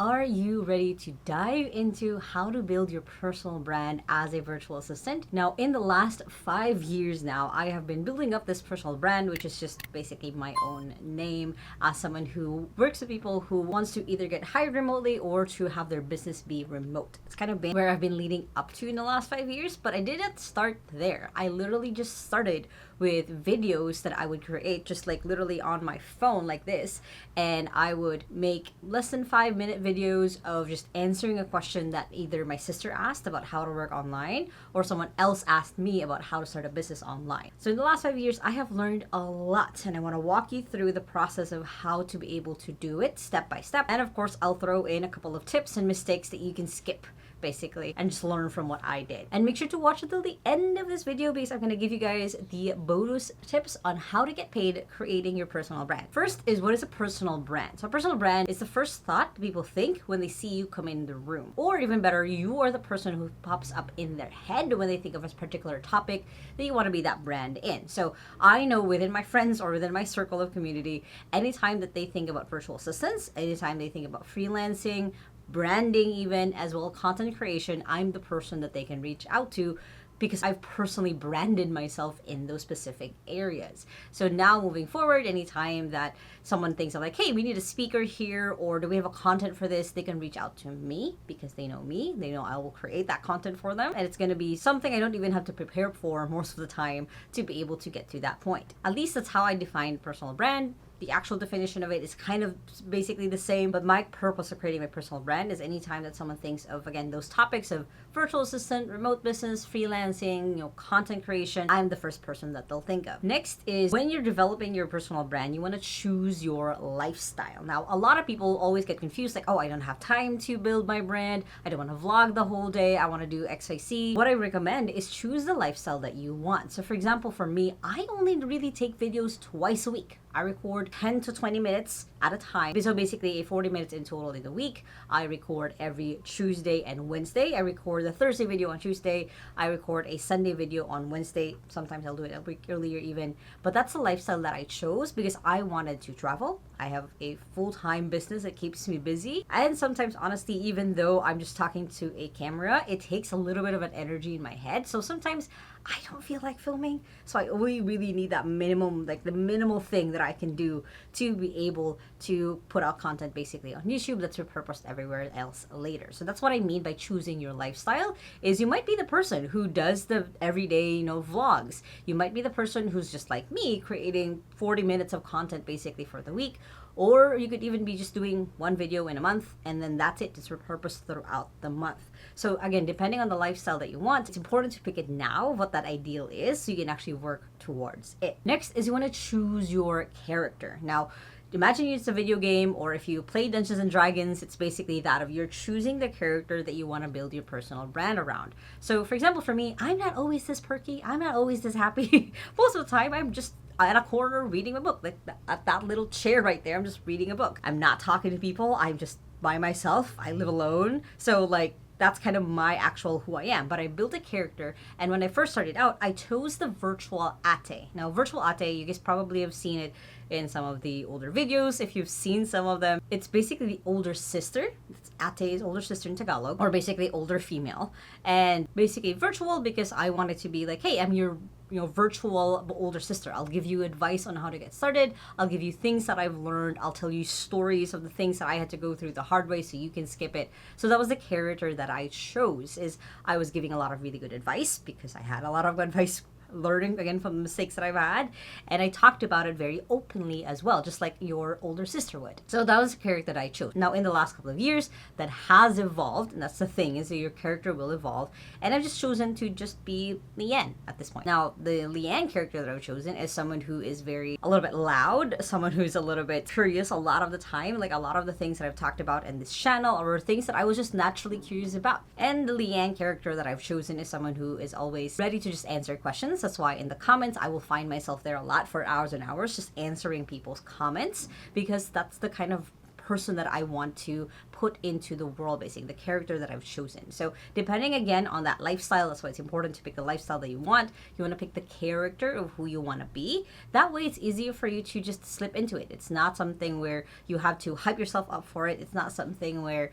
Are you ready to dive into how to build your personal brand as a virtual assistant? Now, in the last 5 years now, I have been building up this personal brand, which is just basically my own name as someone who works with people who wants to either get hired remotely or to have their business be remote. It's kind of been where I've been leading up to in the last 5 years, but I didn't start there. I literally just started with videos that I would create just like literally on my phone like this, and I would make less than 5 minute videos of just answering a question that either my sister asked about how to work online or someone else asked me about how to start a business online. So in the last 5 years, I have learned a lot, and I want to walk you through the process of how to be able to do it step by step. And of course, I'll throw in a couple of tips and mistakes that you can skip basically and just learn from what I did. And make sure to watch until the end of this video because I'm going to give you guys the bonus tips on how to get paid creating your personal brand. First is, what is a personal brand? So a personal brand is the first thought people think when they see you come in the room. Or even better, you are the person who pops up in their head when they think of a particular topic that you want to be that brand in. So I know within my friends or within my circle of community, anytime that they think about virtual assistants, anytime they think about freelancing, branding even, as well as content creation, I'm the person that they can reach out to because I've personally branded myself in those specific areas. So now moving forward, anytime that someone thinks of like, hey, we need a speaker here, or do we have a content for this, they can reach out to me because they know me. They know I will create that content for them. And it's going to be something I don't even have to prepare for most of the time to be able to get to that point. At least that's how I define personal brand. The actual definition of it is kind of basically the same, but my purpose of creating my personal brand is anytime that someone thinks of, again, those topics of virtual assistant, remote business, freelancing, content creation, I'm the first person that they'll think of. Next is, when you're developing your personal brand, you want to choose your lifestyle. Now, a lot of people always get confused, like, oh, I don't have time to build my brand. I don't want to vlog the whole day. I want to do XYZ. What I recommend is choose the lifestyle that you want. So for example, for me, I only really take videos twice a week. I record 10 to 20 minutes at a time. So basically 40 minutes in total in the week. I record every Tuesday and Wednesday. I record the Thursday video on Tuesday. I record a Sunday video on Wednesday. Sometimes I'll do it a week earlier even. But that's the lifestyle that I chose because I wanted to travel. I have a full-time business that keeps me busy. And sometimes, honestly, even though I'm just talking to a camera, it takes a little bit of an energy in my head. So sometimes I don't feel like filming. So I only really need that minimum, like the minimal thing that I can do to be able to put out content basically on YouTube that's repurposed everywhere else later. So that's what I mean by choosing your lifestyle, is you might be the person who does the everyday, vlogs. You might be the person who's just like me, creating 40 minutes of content basically for the week. Or you could even be just doing one video in a month and then that's it. It's repurposed throughout the month. So again, depending on the lifestyle that you want, it's important to pick it now, what that ideal is, so you can actually work towards it. Next is, you want to choose your character. Now, imagine it's a video game, or if you play Dungeons and Dragons, it's basically that of you're choosing the character that you want to build your personal brand around. So for example, for me, I'm not always this perky. I'm not always this happy. Most of the time, I'm just at a corner reading a book, like at that little chair right there. I'm just reading a book. I'm not talking to people. I'm just by myself. I live alone. So like, that's kind of my actual who I am. But I built a character, and when I first started out, I chose the virtual ate. Now, virtual ate, you guys probably have seen it in some of the older videos. If you've seen some of them, it's basically the older sister. Ate is older sister in Tagalog, or basically older female. And basically virtual because I wanted to be like, hey, I'm your virtual older sister. I'll give you advice on how to get started. I'll give you things that I've learned. I'll tell you stories of the things that I had to go through the hard way so you can skip it. So that was the character that I chose, is I was giving a lot of really good advice because I had a lot of advice learning again from the mistakes that I've had, and I talked about it very openly as well, just like your older sister would. So that was the character that I chose. Now in the last couple of years, that has evolved, and that's the thing, is that your character will evolve, and I've just chosen to just be Leanne at this point. Now the Leanne character that I've chosen is someone who is a little bit loud, someone who's a little bit curious a lot of the time. Like a lot of the things that I've talked about in this channel are things that I was just naturally curious about. And the Leanne character that I've chosen is someone who is always ready to just answer questions. That's why in the comments, I will find myself there a lot for hours and hours just answering people's comments, because that's the kind of person that I want to put into the world, basically the character that I've chosen. So depending again on that lifestyle, that's why it's important to pick the lifestyle that you want. You want to pick the character of who you want to be. That way it's easier for you to just slip into it. It's not something where you have to hype yourself up for it. It's not something where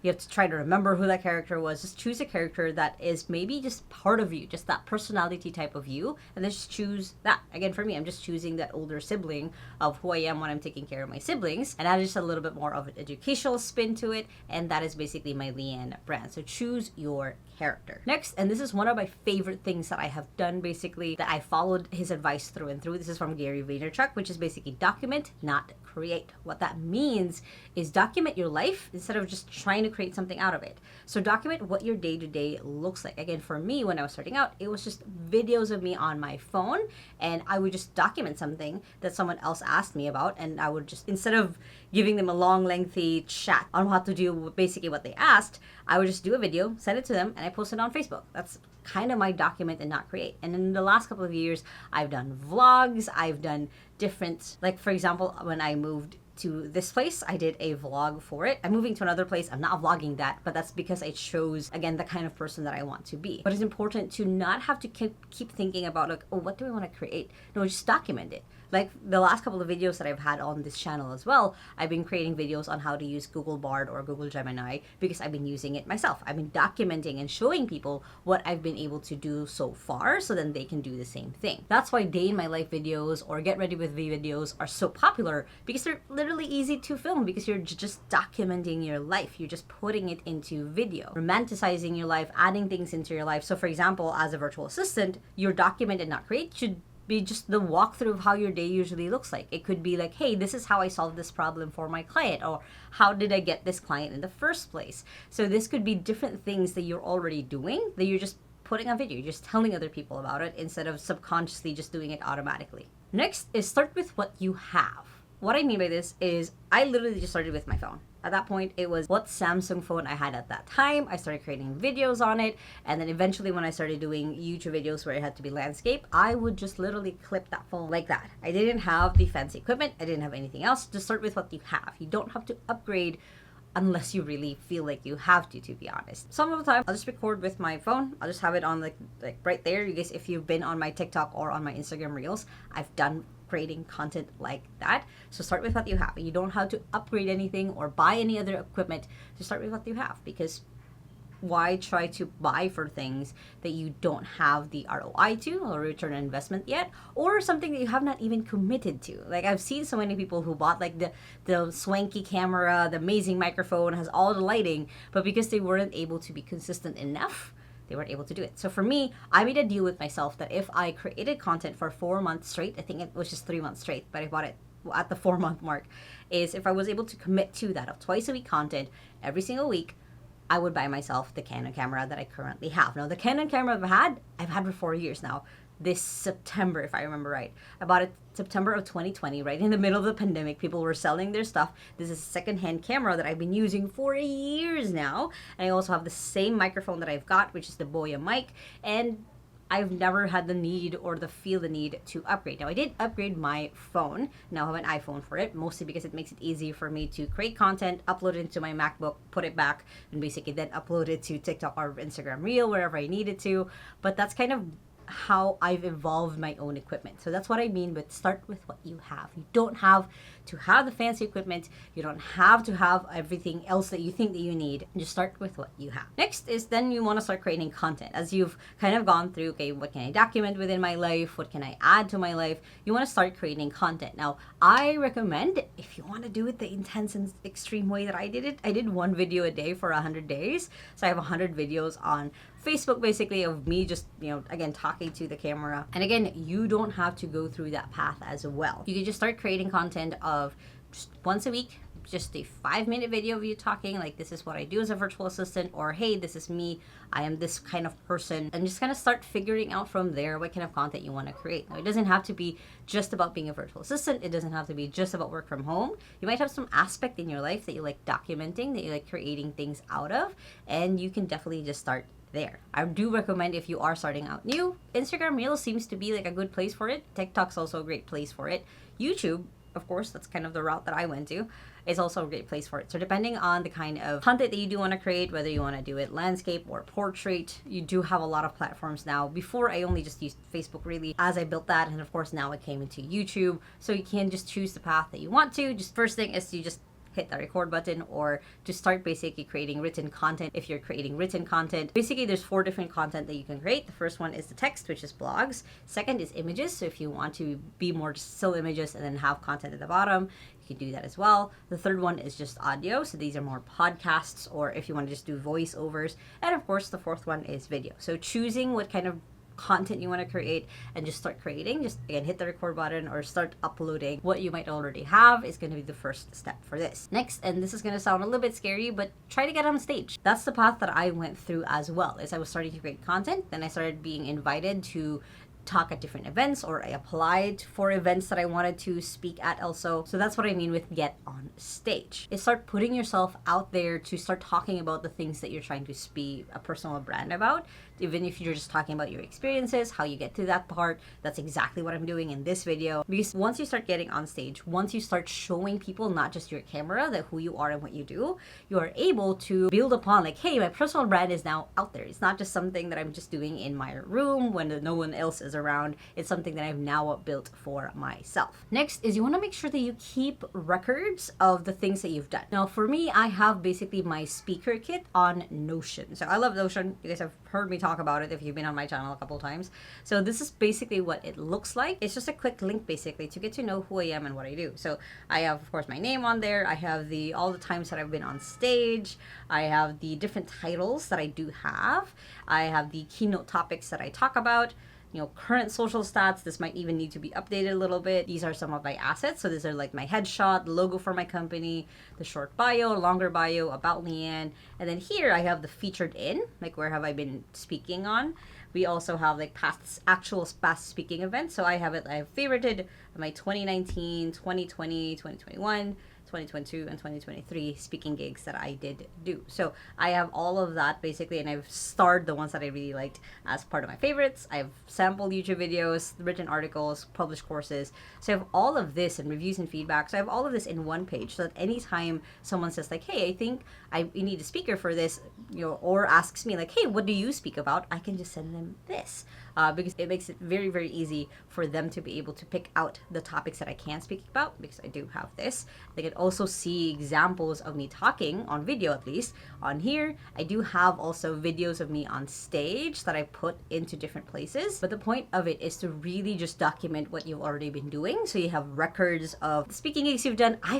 you have to try to remember who that character was. Just choose a character that is maybe just part of you, just that personality type of you, and then just choose that. Again, for me, I'm just choosing that older sibling of who I am when I'm taking care of my siblings, and add just a little bit more of an educational spin to it, and that is basically my Leanne brand. So choose your character. Next, and this is one of my favorite things that I have done, basically, that I followed his advice through and through. This is from Gary Vaynerchuk, which is basically document, not create. What that means is document your life instead of just trying to create something out of it. So document what your day-to-day looks like. Again, for me, when I was starting out, it was just videos of me on my phone, and I would just document something that someone else asked me about, and I would just, instead of giving them a long, lengthy chat on how to do basically what they asked, I would just do a video, send it to them, and I post it on Facebook. That's kind of my document and not create. And in the last couple of years, I've done vlogs, I've done different, like for example, when I moved to this place, I did a vlog for it. I'm moving to another place. I'm not vlogging that, but that's because I chose, again, the kind of person that I want to be. But it's important to not have to keep thinking about like, oh, what do I want to create? No, just document it. Like the last couple of videos that I've had on this channel as well, I've been creating videos on how to use Google Bard or Google Gemini because I've been using it myself. I've been documenting and showing people what I've been able to do so far so then they can do the same thing. That's why day in my life videos or get ready with me videos are so popular, because they're literally easy to film because you're just documenting your life. You're just putting it into video, romanticizing your life, adding things into your life. So for example, as a virtual assistant, your document and not create should be just the walkthrough of how your day usually looks like. It could be like, hey, this is how I solved this problem for my client, or how did I get this client in the first place? So this could be different things that you're already doing that you're just putting on video. You're just telling other people about it instead of subconsciously just doing it automatically. Next is start with what you have. What I mean by this is I literally just started with my phone. At that point, it was what Samsung phone I had at that time. I started creating videos on it. And then eventually when I started doing YouTube videos where it had to be landscape, I would just literally clip that phone like that. I didn't have the fancy equipment. I didn't have anything else. Just start with what you have. You don't have to upgrade unless you really feel like you have to be honest. Some of the time, I'll just record with my phone. I'll just have it on like right there. You guys, if you've been on my TikTok or on my Instagram Reels, I've done creating content like that. So start with what you have. You don't have to upgrade anything or buy any other equipment. Just start with what you have, because why try to buy for things that you don't have the ROI to, or return on investment yet, or something that you have not even committed to? Like I've seen so many people who bought like the swanky camera, the amazing microphone, has all the lighting, but because they weren't able to be consistent enough, they weren't able to do it. So for me, I made a deal with myself that if I created content for 4 months straight, I think it was just 3 months straight, but I bought it at the 4-month mark, is if I was able to commit to that of twice a week content every single week, I would buy myself the Canon camera that I currently have. Now, the Canon camera I've had for 4 years now. This September, if I remember right. I bought it September of 2020, right in the middle of the pandemic. People were selling their stuff. This is a secondhand camera that I've been using for years now. And I also have the same microphone that I've got, which is the Boya mic. And I've never had the need or feel the need to upgrade. Now, I did upgrade my phone. Now I have an iPhone for it, mostly because it makes it easy for me to create content, upload it into my MacBook, put it back, and basically then upload it to TikTok or Instagram Reel, wherever I needed to. But that's kind of how I've evolved my own equipment. So that's what I mean with start with what you have. You don't have to have the fancy equipment. You don't have to have everything else that you think that you need. Just start with what you have. Next is then you want to start creating content. As you've kind of gone through, okay, what can I document within my life? What can I add to my life? You want to start creating content. Now, I recommend, if you want to do it the intense and extreme way that I did it, I did 1 video a day for 100 days. So I have 100 videos on Facebook, basically, of me just, again, talking to the camera. And again, you don't have to go through that path as well. You can just start creating content of just once a week, just a 5-minute video of you talking, like, this is what I do as a virtual assistant, or hey, this is me, I am this kind of person, and just kind of start figuring out from there what kind of content you want to create. Now, it doesn't have to be just about being a virtual assistant. It doesn't have to be just about work from home. You might have some aspect in your life that you like documenting, that you like creating things out of, and you can definitely just start there. I do recommend, if you are starting out new, Instagram Reels seems to be like a good place for it. TikTok's also a great place for it. YouTube, of course, that's kind of the route that I went to. is also a great place for it. So depending on the kind of content that you do want to create, whether you want to do it landscape or portrait, you do have a lot of platforms now. Before, I only just used Facebook really as I built that, and of course now it came into YouTube. So you can just choose the path that you want to. Just first thing is you just hit the record button, or to start basically creating written content. If you're creating written content, basically there's 4 different content that you can create. The first one is the text, which is blogs. Second is images. So if you want to be more still images and then have content at the bottom, you can do that as well. The third one is just audio. So these are more podcasts, or if you want to just do voiceovers. And of course, the fourth one is video. So choosing what kind of content you want to create and just start creating. Just again, hit the record button or start uploading what you might already have is going to be the first step for this. Next, and this is going to sound a little bit scary, but try to get on stage. That's the path that I went through as well. As I was starting to create content, then I started being invited to talk at different events, or I applied for events that I wanted to speak at also. So that's what I mean with get on stage. Is start putting yourself out there to start talking about the things that you're trying to be a personal brand about. Even if you're just talking about your experiences, how you get to that part, that's exactly what I'm doing in this video. Because once you start getting on stage, once you start showing people not just your camera, that who you are and what you do, you are able to build upon like, hey, my personal brand is now out there. It's not just something that I'm just doing in my room when no one else is around. It's something that I've now built for myself. Next is you want to make sure that you keep records of the things that you've done. Now for me, I have basically my speaker kit on Notion. So I love Notion. You guys have heard me talk about it if you've been on my channel a couple times. So this is basically what it looks like. It's just a quick link basically to get to know who I am and what I do. So I have, of course, my name on there. I have all the times that I've been on stage. I have the different titles that I do have. I have the keynote topics that I talk about. Current social stats. This might even need to be updated a little bit. These are some of my assets. So these are like my headshot, the logo for my company, the short bio, longer bio, about Leanne. And then here I have the featured in, like where have I been speaking on. We also have like actual past speaking events. So I have favorited my 2019, 2020, 2021, 2022 and 2023 speaking gigs that I did do. So I have all of that basically, and I've starred the ones that I really liked as part of my favorites. I have sample YouTube videos, written articles, published courses. So I have all of this and reviews and feedback. So I have all of this in one page, so that anytime someone says like, hey, I think I need a speaker for this, or asks me like, hey, what do you speak about? I can just send them this. Because it makes it very, very easy for them to be able to pick out the topics that I can speak about, because I do have this. They can also see examples of me talking on video, at least. On here, I do have also videos of me on stage that I put into different places. But the point of it is to really just document what you've already been doing. So you have records of the speaking gigs you've done. I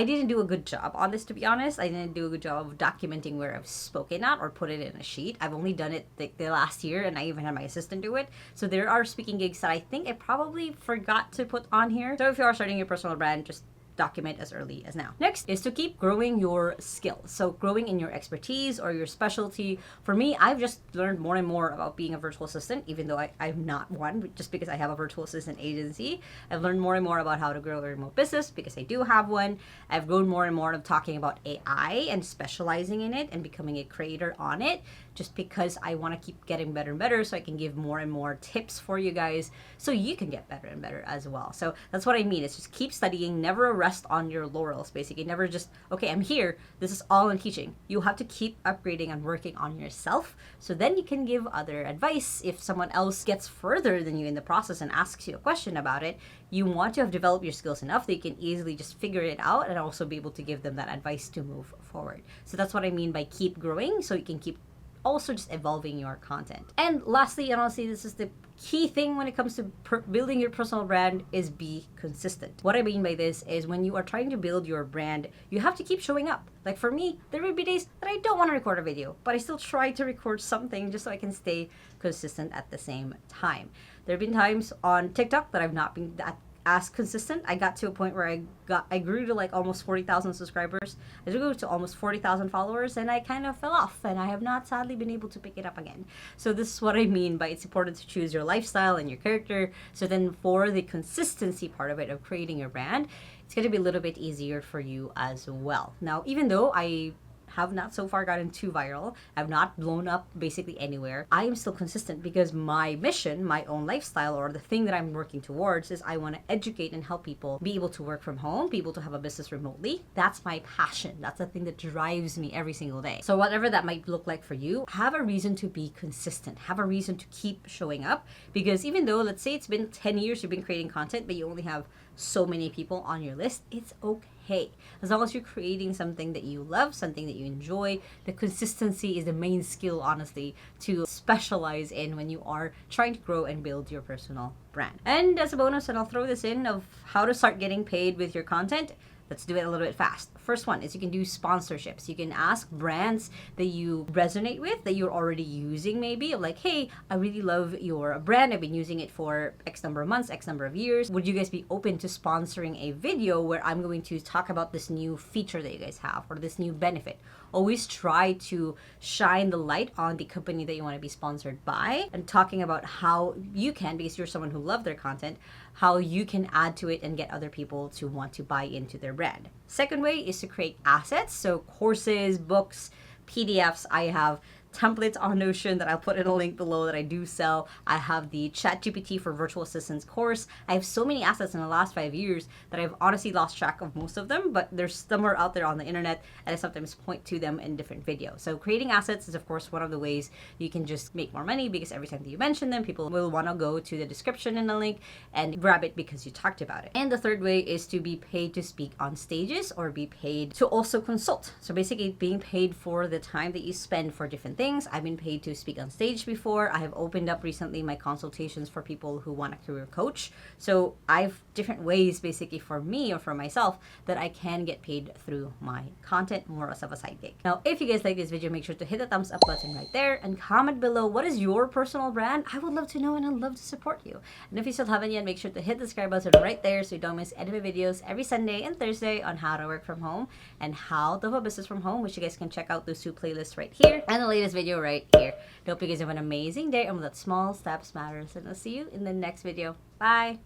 didn't do a good job on this, to be honest. I didn't do a good job of documenting where I've spoken at or put it in a sheet. I've only done it the last year, and I even had my assistant do it. So there are speaking gigs that I think I probably forgot to put on here. So if you are starting your personal brand, just document as early as now. Next is to keep growing your skills. So growing in your expertise or your specialty. For me, I've just learned more and more about being a virtual assistant, even though I'm not one, just because I have a virtual assistant agency. I've learned more and more about how to grow a remote business because I do have one. I've grown more and more of talking about AI and specializing in it and becoming a creator on it, just because I want to keep getting better and better, so I can give more and more tips for you guys so you can get better and better as well. So that's what I mean. It's just keep studying, never rest on your laurels, basically. Never just, okay, I'm here, this is all I'm teaching. You have to keep upgrading and working on yourself, so then you can give other advice. If someone else gets further than you in the process and asks you a question about it, you want to have developed your skills enough that you can easily just figure it out and also be able to give them that advice to move forward. So that's what I mean by keep growing, so you can keep also just evolving your content. And lastly, and honestly, this is the key thing when it comes to building your personal brand, is be consistent. What I mean by this is when you are trying to build your brand, you have to keep showing up. Like for me, there will be days that I don't want to record a video, but I still try to record something just so I can stay consistent at the same time. There have been times on TikTok that I've not been that as consistent. I got to a point where I grew to like almost 40,000 subscribers. I grew to almost 40,000 followers, and I kind of fell off, and I have not sadly been able to pick it up again. So this is what I mean by it's important to choose your lifestyle and your character. So then for the consistency part of it, of creating your brand, it's going to be a little bit easier for you as well. Now, even though I have not so far gotten too viral, have not blown up basically anywhere, I am still consistent because my mission, my own lifestyle, or the thing that I'm working towards is I want to educate and help people be able to work from home, be able to have a business remotely. That's my passion. That's the thing that drives me every single day. So whatever that might look like for you, have a reason to be consistent. Have a reason to keep showing up, because even though, let's say it's been 10 years you've been creating content, but you only have so many people on your list, it's okay. As long as you're creating something that you love, something that you enjoy, the consistency is the main skill, honestly, to specialize in when you are trying to grow and build your personal brand. And as a bonus, and I'll throw this in, of how to start getting paid with your content, let's do it a little bit fast. First one is you can do sponsorships. You can ask brands that you resonate with, that you're already using maybe, of like, hey, I really love your brand. I've been using it for X number of months, X number of years. Would you guys be open to sponsoring a video where I'm going to talk about this new feature that you guys have or this new benefit? Always try to shine the light on the company that you want to be sponsored by, and talking about how you can, because you're someone who loves their content, how you can add to it and get other people to want to buy into their brand. Second way is to create assets. So courses, books, PDFs. I have templates on Notion that I'll put in a link below that I do sell. I have the ChatGPT for virtual assistants course. I have so many assets in the last 5 years that I've honestly lost track of most of them, but there's somewhere out there on the internet, and I sometimes point to them in different videos. So creating assets is of course one of the ways you can just make more money, because every time that you mention them, people will want to go to the description in the link and grab it because you talked about it. And the third way is to be paid to speak on stages, or be paid to also consult. So basically being paid for the time that you spend for different things. I've been paid to speak on stage before. I have opened up recently my consultations for people who want a career coach. So I've different ways basically for me or for myself that I can get paid through my content, more as of a side gig. Now, if you guys like this video, make sure to hit the thumbs up button right there and comment below what is your personal brand. I would love to know, and I'd love to support you. And if you still haven't yet, make sure to hit the subscribe button right there so you don't miss any of my videos every Sunday and Thursday on how to work from home and how to have a business from home, which you guys can check out those two playlists right here and the latest video right here. I hope you guys have an amazing day, and that small steps matters, and I'll see you in the next video. Bye.